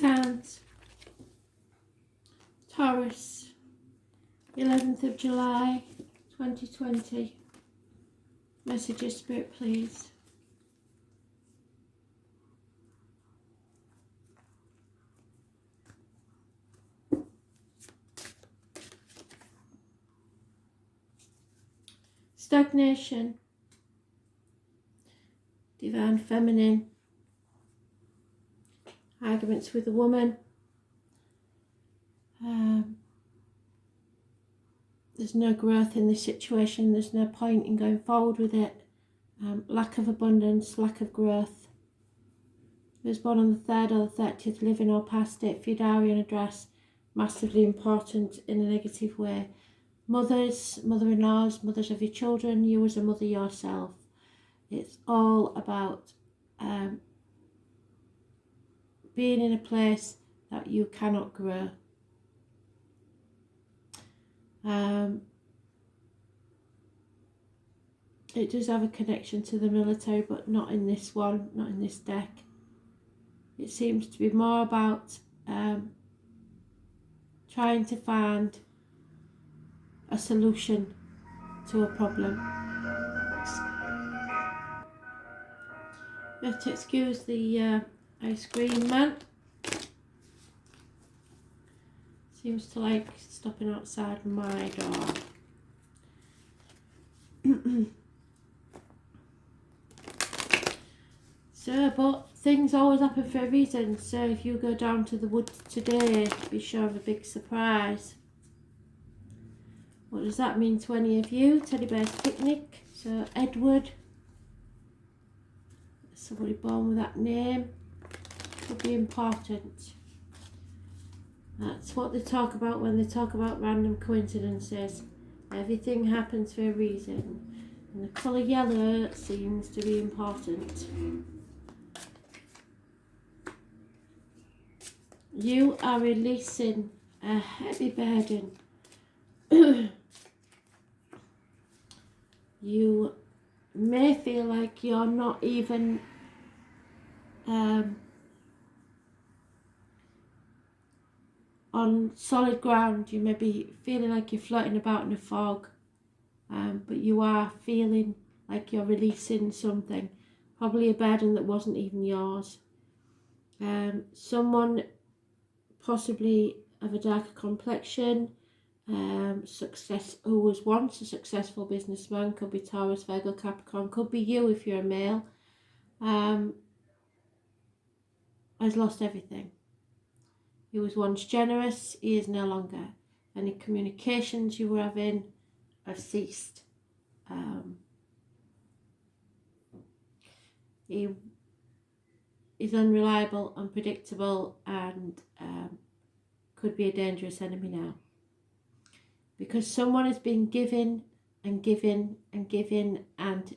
Sounds. Taurus, 11th of July 2020. Messages, Spirit, please. Stagnation. Divine Feminine. Arguments with a woman. There's no growth in this situation. There's no point in going forward with it. Lack of abundance, lack of growth. Who's born on the 3rd or the 30th, living or past it, for your diary and address, massively important in a negative way. Mothers, mother-in-laws, mothers of your children, you as a mother yourself. It's all about being in a place that you cannot grow. It does have a connection to the military, but not in this one, not in this deck. It seems to be more about trying to find a solution to a problem. You have to excuse the ice cream man. Seems to like stopping outside my door. So, but things always happen for a reason. So if you go down to the woods today, be sure of a big surprise. What does that mean to any of you? Teddy Bear's Picnic. So Edward, somebody born with that name, could be important. That's what they talk about when they talk about random coincidences. Everything happens for a reason. And the colour yellow seems to be important. You are releasing a heavy burden. You may feel like you're not even on solid ground. You may be feeling like you're floating about in a fog, but you are feeling like you're releasing something, probably a burden that wasn't even yours. Someone possibly of a darker complexion, success, who was once a successful businessman, could be Taurus, Virgo, Capricorn, could be you if you're a male, has lost everything. He was once generous, he is no longer. Any communications you were having have ceased. He is unreliable, unpredictable, and could be a dangerous enemy now. Because someone has been giving and giving and giving, and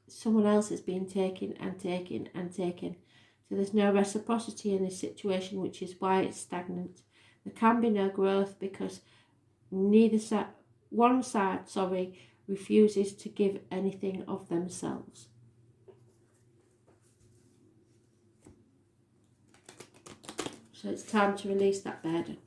someone else has been taking and taking and taking. So there's no reciprocity in this situation, which is why it's stagnant. There can be no growth because one side refuses to give anything of themselves. So it's time to release that burden.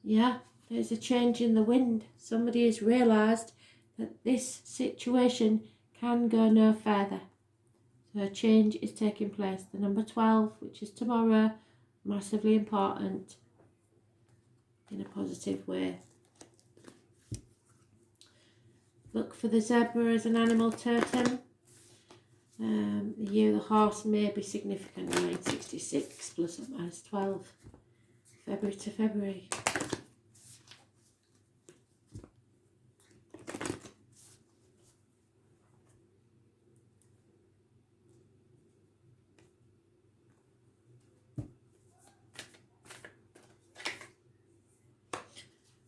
Yeah, there's a change in the wind. Somebody has realised that this situation can go no further. So a change is taking place. The number 12, which is tomorrow, massively important in a positive way. Look for the zebra as an animal totem. The year of the horse may be significant, 966 plus or minus 12, February to February.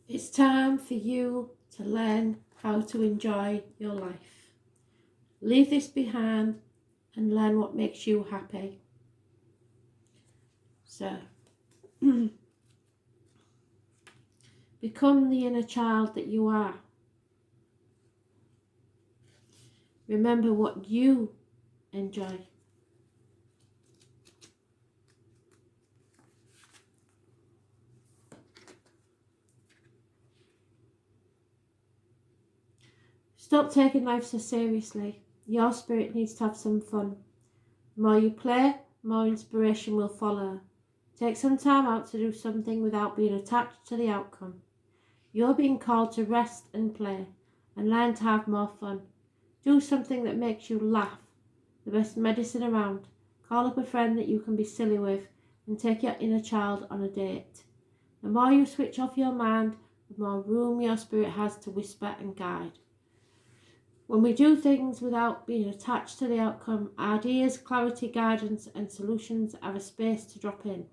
It's time for you to learn how to enjoy your life. Leave this behind and learn what makes you happy. So, become the inner child that you are. Remember what you enjoy. Stop taking life so seriously. Your spirit needs to have some fun. The more you play, the more inspiration will follow. Take some time out to do something without being attached to the outcome. You're being called to rest and play and learn to have more fun. Do something that makes you laugh. The best medicine around. Call up a friend that you can be silly with and take your inner child on a date. The more you switch off your mind, the more room your spirit has to whisper and guide. When we do things without being attached to the outcome, ideas, clarity, guidance and solutions have a space to drop in.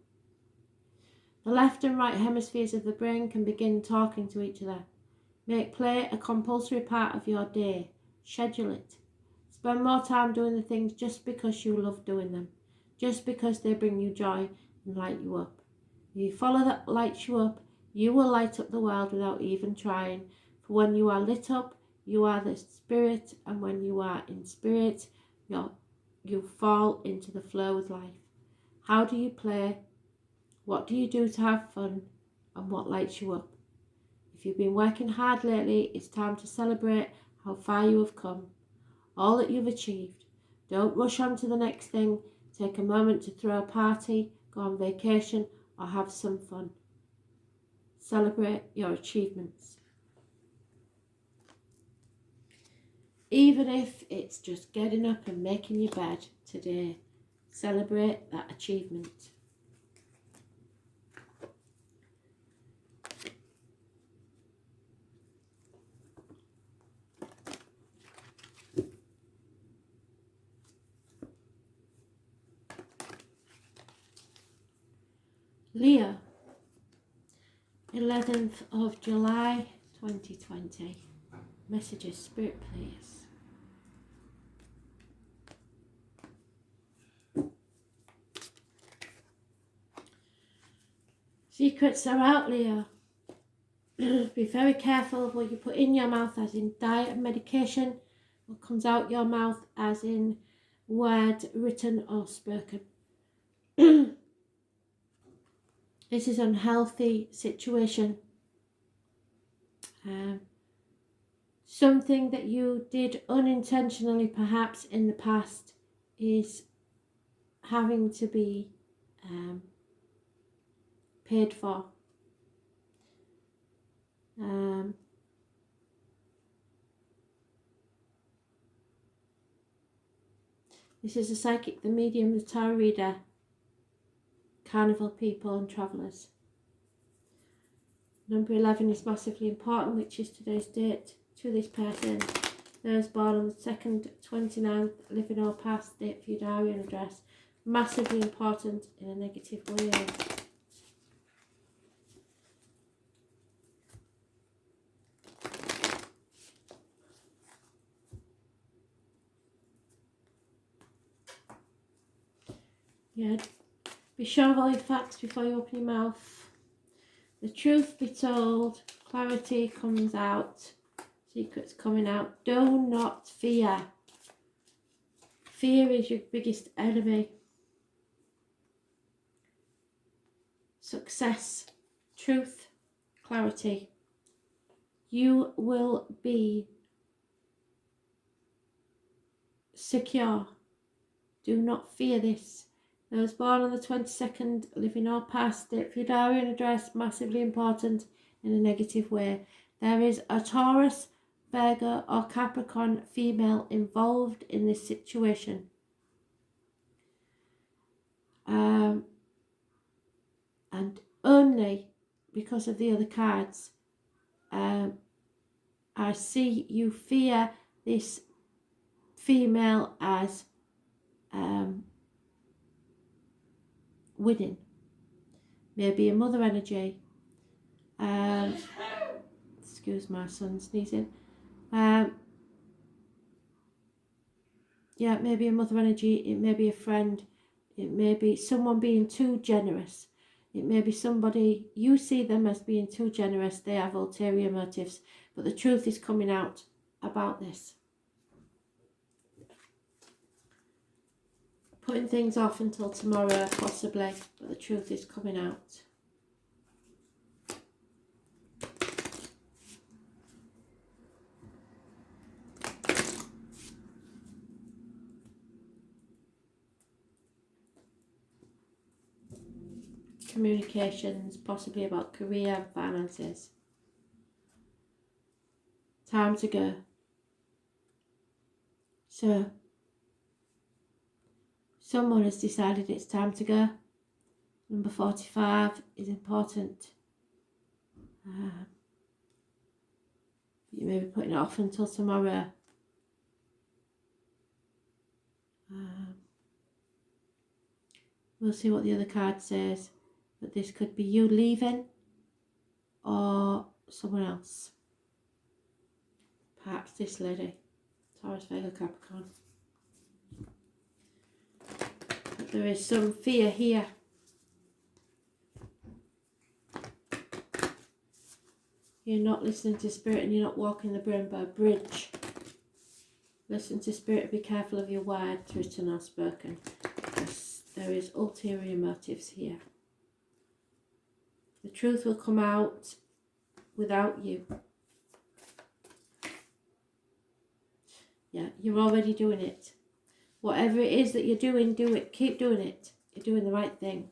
The left and right hemispheres of the brain can begin talking to each other. Make play a compulsory part of your day. Schedule it. Spend more time doing the things just because you love doing them, just because they bring you joy and light you up. If you follow that lights you up, you will light up the world without even trying. For when you are lit up, you are the spirit, and when you are in spirit, you fall into the flow with life. How do you play? What do you do to have fun? And what lights you up? If you've been working hard lately, it's time to celebrate how far you have come, all that you've achieved. Don't rush on to the next thing. Take a moment to throw a party, go on vacation, or have some fun. Celebrate your achievements. Even if it's just getting up and making your bed today, celebrate that achievement. Leo, 11th of July 2020. Messages, Spirit, please. Secrets are out, Leo. Be very careful of what you put in your mouth, as in diet and medication, what comes out your mouth, as in word, written or spoken. This is an unhealthy situation. Something that you did unintentionally perhaps in the past is having to be paid for. This is a psychic, the medium, the tarot reader, carnival people and travellers. Number 11 is massively important, which is today's date to this person. Those born on the 2nd, 29th, living or past, date for your diary and address. Massively important in a negative way. Yeah, be sure of all your facts before you open your mouth. The truth be told, clarity comes out, secrets coming out. Do not fear. Fear is your biggest enemy. Success, truth, clarity. You will be secure. Do not fear this. Those born on the 22nd, living or past, date for your diary and address, massively important in a negative way. There is a Taurus, Virgo or Capricorn female involved in this situation. And only because of the other cards, I see you fear this female as winning. Maybe a mother energy. Excuse my son sneezing. Yeah, it may be a mother energy, it may be a friend, it may be someone being too generous. It may be somebody, you see them as being too generous, they have ulterior motives, but the truth is coming out about this. Putting things off until tomorrow, possibly, but the truth is coming out. Communications, possibly about career and finances. Time to go. So, someone has decided it's time to go. Number 45 is important. You may be putting it off until tomorrow. We'll see what the other card says. But this could be you leaving or someone else. Perhaps this lady. Taurus, Virgo, Capricorn. But there is some fear here. You're not listening to spirit and you're not walking the rainbow bridge. Listen to spirit and be careful of your words, written or spoken. Because there is ulterior motives here. The truth will come out without you. Yeah, you're already doing it. Whatever it is that you're doing, do it. Keep doing it. You're doing the right thing.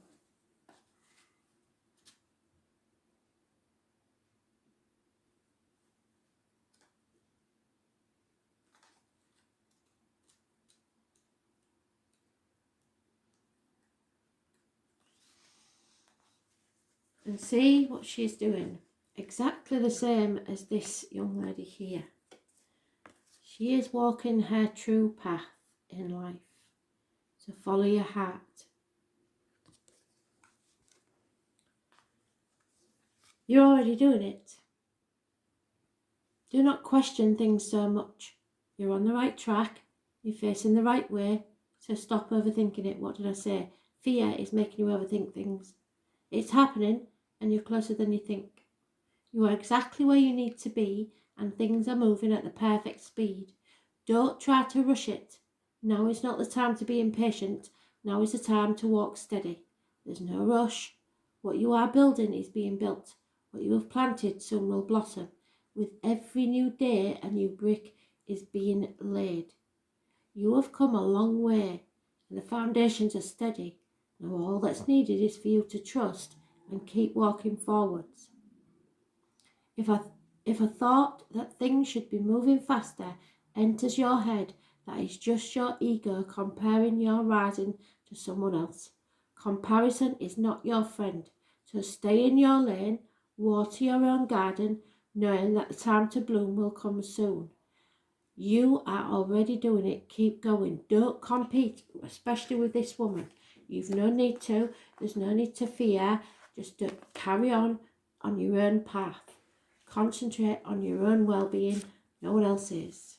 And see what she's doing. Exactly the same as this young lady here. She is walking her true path in life. So follow your heart. You're already doing it. Do not question things so much. You're on the right track. You're facing the right way. So stop overthinking it. What did I say? Fear is making you overthink things. It's happening and you're closer than you think. You are exactly where you need to be and things are moving at the perfect speed. Don't try to rush it. Now is not the time to be impatient. Now is the time to walk steady. There's no rush. What you are building is being built. What you have planted soon will blossom. With every new day, a new brick is being laid. You have come a long way and the foundations are steady. Now all that's needed is for you to trust and keep walking forwards. If a thought that things should be moving faster enters your head, that is just your ego comparing your rising to someone else. Comparison is not your friend, so stay in your lane, water your own garden, knowing that the time to bloom will come soon. You are already doing it. Keep going. Don't compete, especially with this woman. You've no need to. There's no need to fear. Just carry on your own path. Concentrate on your own well-being. No one else's.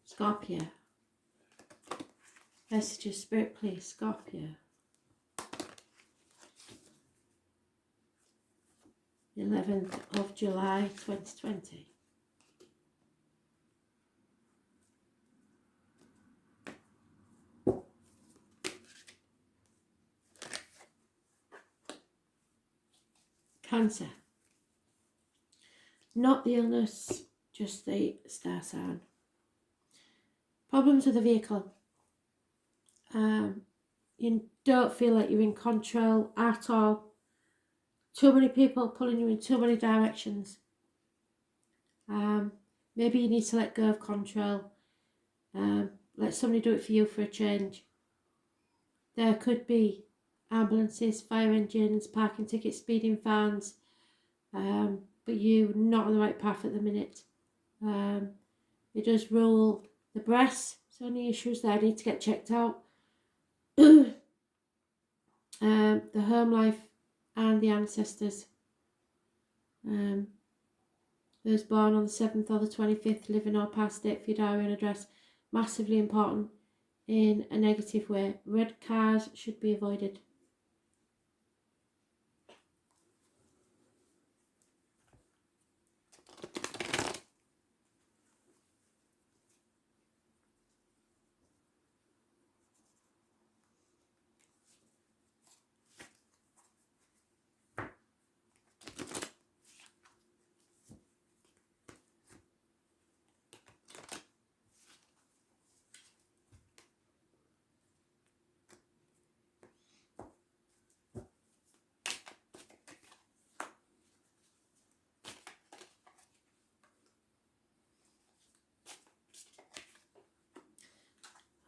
Scorpio. Messages, Spirit, please. Scorpio. 11th of July 2020. Cancer. Not the illness, just the star sign. Problems with the vehicle. You don't feel like you're in control at all. Too many people pulling you in too many directions. Maybe you need to let go of control. Let somebody do it for you for a change. There could be ambulances, fire engines, parking tickets, speeding fines, but you're not on the right path at the minute. It does rule the breast, So any issues there need to get checked out. The home life and the ancestors. Those born on the 7th or the 25th, living or past it for your diary and address, massively important in a negative way. Red cars should be avoided.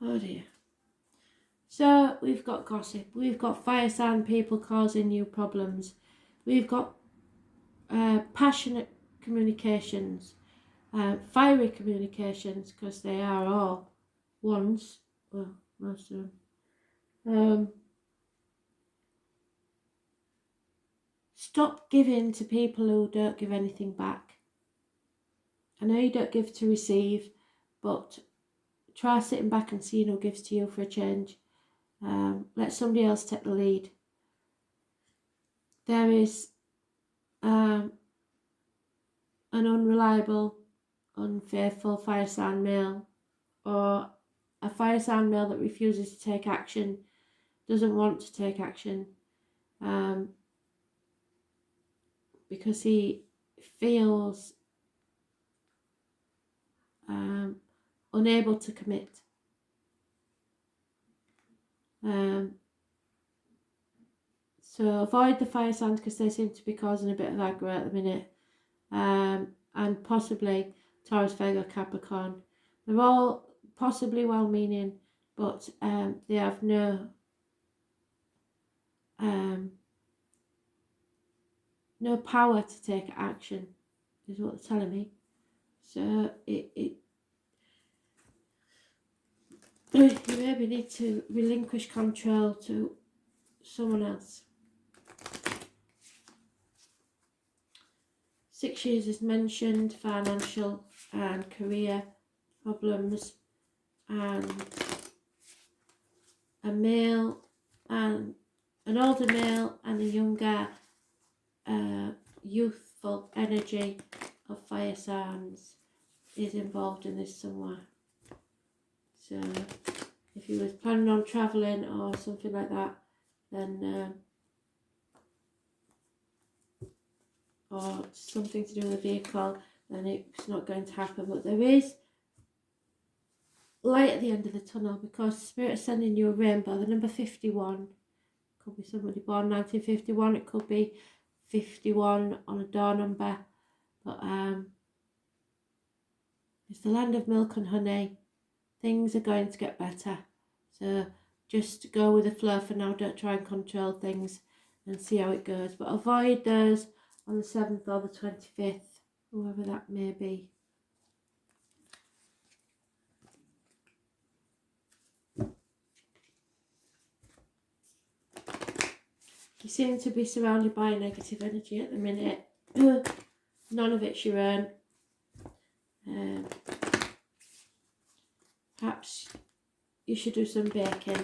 Oh dear. So we've got gossip, we've got fire sign people causing you problems, we've got passionate communications, fiery communications, because they are all ones, well, most of them. Stop giving to people who don't give anything back. I know you don't give to receive, but try sitting back and seeing who gives to you for a change. Let somebody else take the lead. There is an unreliable, unfaithful fire sign male, or a fire sign male that refuses to take action, doesn't want to take action, because he feels unable to commit. So avoid the fire signs because they seem to be causing a bit of aggro at the minute. And possibly Taurus, Virgo, Capricorn. They're all possibly well-meaning, but they have no power to take action, is what they're telling me. So you maybe need to relinquish control to someone else. 6 years is mentioned, financial and career problems, and a male and an older male and a younger youthful energy of fire signs is involved in this somewhere. So if he was planning on travelling or something like that, then or something to do with a vehicle, then it's not going to happen. But there is light at the end of the tunnel, because Spirit is sending you a rainbow. The number 51 could be somebody born 1951. It could be 51 on a door number. But it's the land of milk and honey. Things are going to get better. So just go with the flow for now. Don't try and control things, and see how it goes. But avoid those on the 7th or the 25th, whoever that may be. You seem to be surrounded by negative energy at the minute. None of it's your own. Perhaps you should do some baking.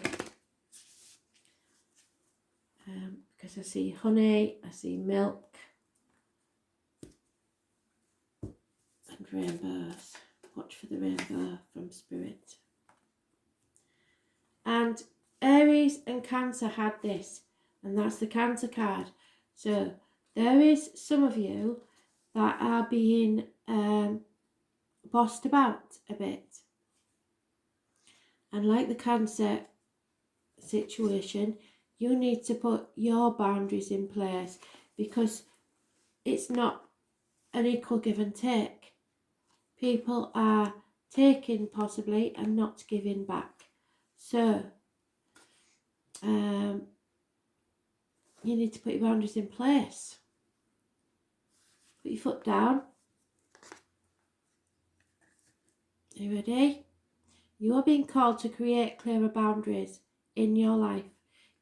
Because I see honey, I see milk, and rainbows. Watch for the rainbow from Spirit. And Aries and Cancer had this, and that's the Cancer card. So there is some of you that are being bossed about a bit. And like the Cancer situation, you need to put your boundaries in place, because it's not an equal give and take. People are taking possibly and not giving back. So you need to put your boundaries in place. Put your foot down. Are you ready? You are being called to create clearer boundaries in your life.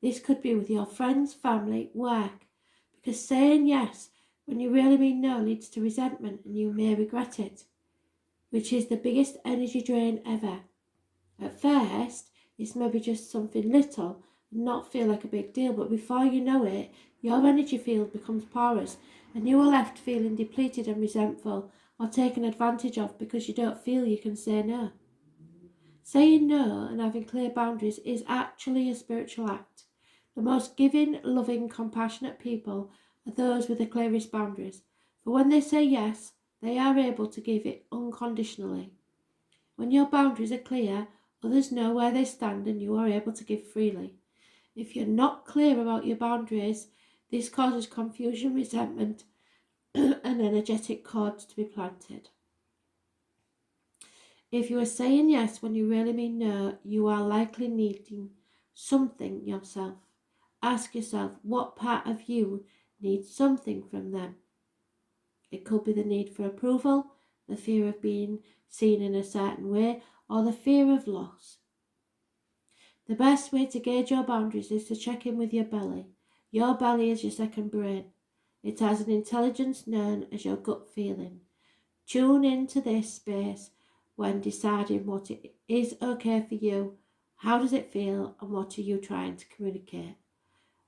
This could be with your friends, family, work, because saying yes when you really mean no leads to resentment and you may regret it, which is the biggest energy drain ever. At first, this may be just something little and not feel like a big deal, but before you know it, your energy field becomes porous and you are left feeling depleted and resentful or taken advantage of because you don't feel you can say no. Saying no and having clear boundaries is actually a spiritual act. The most giving, loving, compassionate people are those with the clearest boundaries. For when they say yes, they are able to give it unconditionally. When your boundaries are clear, others know where they stand and you are able to give freely. If you're not clear about your boundaries, this causes confusion, resentment, and energetic cords to be planted. If you are saying yes when you really mean no, you are likely needing something yourself. Ask yourself what part of you needs something from them. It could be the need for approval, the fear of being seen in a certain way, or the fear of loss. The best way to gauge your boundaries is to check in with your belly. Your belly is your second brain. It has an intelligence known as your gut feeling. Tune into this space when deciding what it is okay for you, how does it feel, and what are you trying to communicate.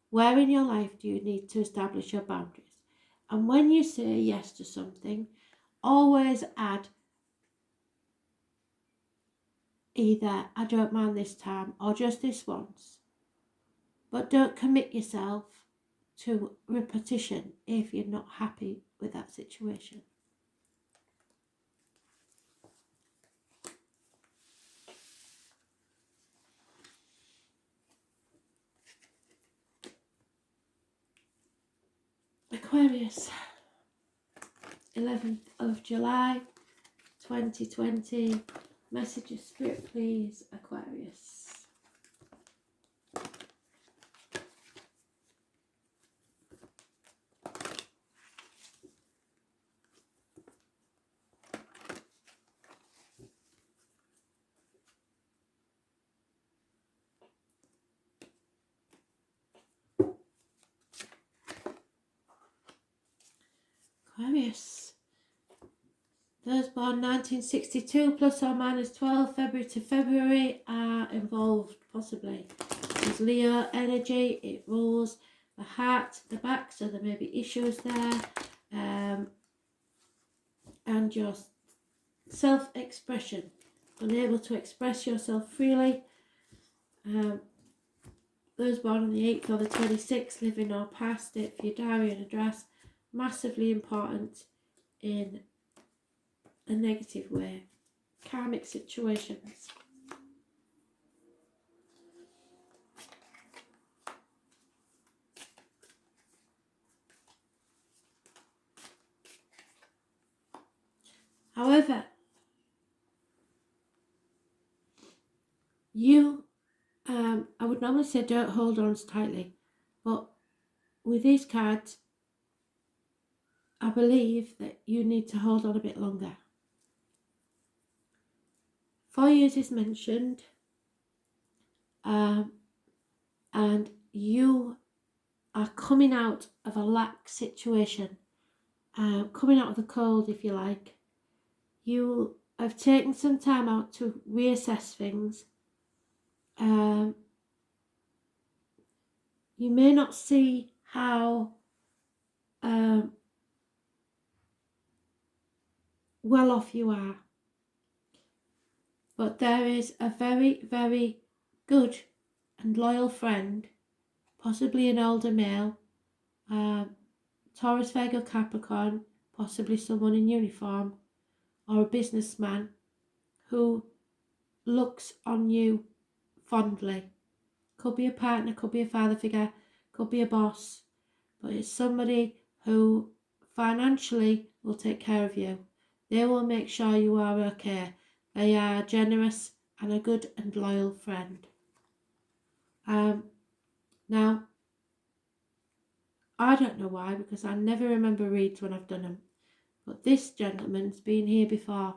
Where in your life do you need to establish your boundaries? And when you say yes to something, always add either I don't mind this time or just this once. But don't commit yourself to repetition if you're not happy with that situation. Aquarius, 11th of July 2020. Message of Spirit, please, Aquarius. Aquarius. Those born 1962 plus or minus 12 February to February are involved, possibly. There's Leo energy, it rules the heart, the back, so there may be issues there. And your self-expression, unable to express yourself freely. Those born on the 8th or the 26th, living or past it for your diary and address, massively important in a negative way. Karmic situations. However, I would normally say don't hold on tightly, but with these cards, I believe that you need to hold on a bit longer. 4 years is mentioned, and you are coming out of a lack situation, coming out of the cold, if you like. You have taken some time out to reassess things. You may not see how well off you are, but there is a very, very good and loyal friend, possibly an older male, Taurus, Virgo, Capricorn, possibly someone in uniform, or a businessman who looks on you fondly. Could be a partner, could be a father figure, could be a boss, but it's somebody who financially will take care of you. They will make sure you are okay. They are generous and a good and loyal friend. Now, I don't know why, because I never remember reads when I've done them, but this gentleman's been here before.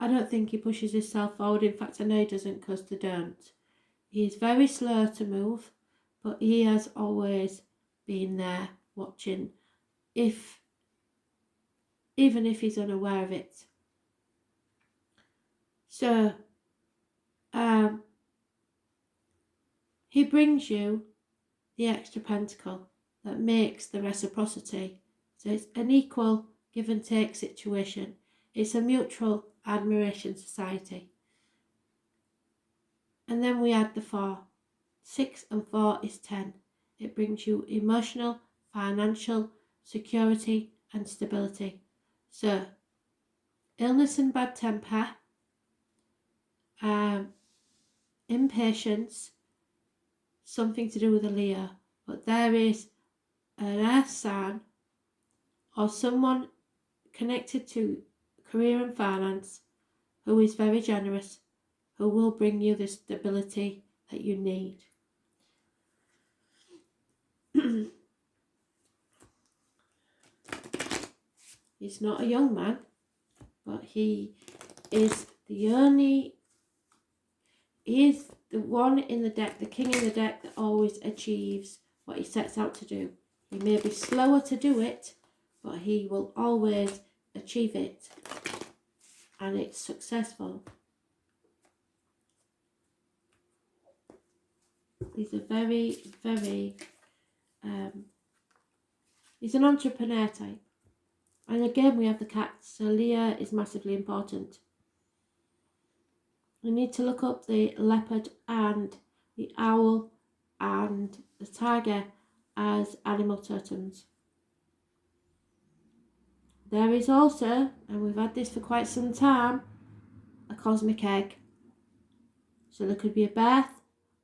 I don't think he pushes himself forward. In fact, I know he doesn't, because they don't. He is very slow to move, but he has always been there watching, even if he's unaware of it. So he brings you the extra pentacle that makes the reciprocity. So it's an equal give and take situation. It's a mutual admiration society. And then we add the 4. 6 and 4 is 10. It brings you emotional, financial, security and stability. So illness and bad temper, impatience, something to do with a Leo, but there is an earth sign or someone connected to career and finance who is very generous, who will bring you the stability that you need. He's not a young man, but he is the one in the deck, the king in the deck, that always achieves what he sets out to do. He may be slower to do it, but he will always achieve it, and it's successful. He's a very, very, he's an entrepreneur type. And again, we have the cat, so Leo is massively important. We need to look up the leopard and the owl and the tiger as animal totems. There is also, and we've had this for quite some time, a cosmic egg. So there could be a birth,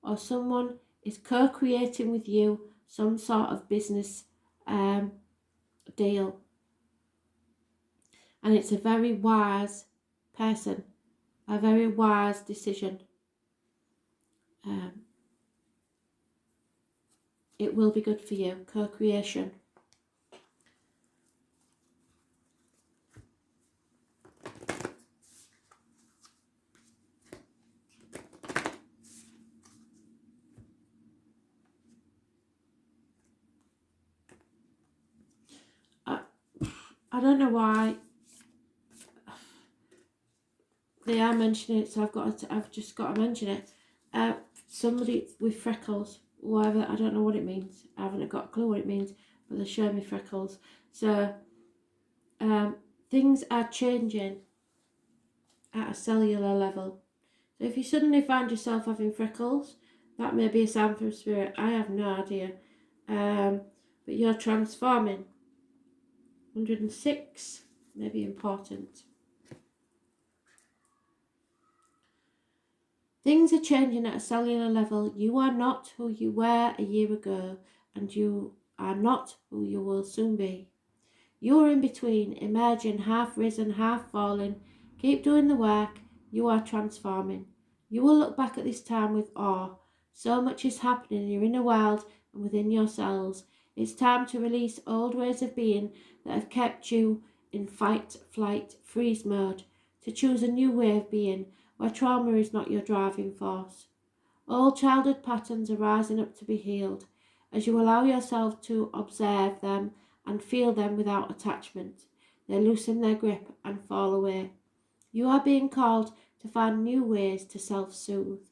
or someone is co-creating with you some sort of business deal. And it's a very wise person, a very wise decision. It will be good for you, co-creation. I don't know why they are mentioning it, so I've just got to mention it. Somebody with freckles, whatever, I don't know what it means. I haven't got a clue what it means, but they're showing me freckles. So things are changing at a cellular level. So if you suddenly find yourself having freckles, that may be a sign from spirit. I have no idea. But you're transforming. 106 may be important. Things are changing at a cellular level. You are not who you were a year ago, and you are not who you will soon be. You are in between, emerging, half risen, half fallen. Keep doing the work. You are transforming. You will look back at this time with awe. So much is happening in your inner world and within yourselves. It's time to release old ways of being that have kept you in fight, flight, freeze mode, to choose a new way of being where trauma is not your driving force. Old childhood patterns are rising up to be healed as you allow yourself to observe them and feel them without attachment. They loosen their grip and fall away. You are being called to find new ways to self-soothe.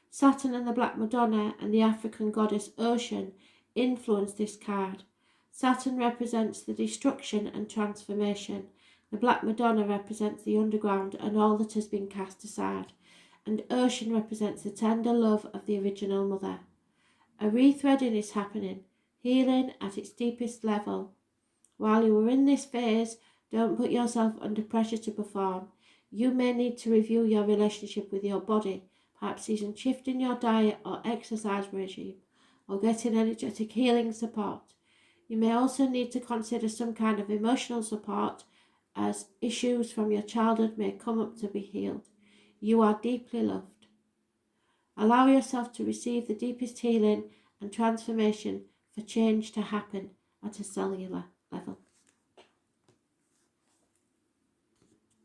Saturn and the Black Madonna and the African goddess Ocean influence this card. Saturn represents the destruction and transformation. The Black Madonna represents the underground and all that has been cast aside. And Ocean represents the tender love of the original mother. A rethreading is happening, healing at its deepest level. While you are in this phase, don't put yourself under pressure to perform. You may need to review your relationship with your body, perhaps even shifting your diet or exercise regime, or getting energetic healing support. You may also need to consider some kind of emotional support, as issues from your childhood may come up to be healed. You are deeply loved. Allow yourself to receive the deepest healing and transformation for change to happen at a cellular level.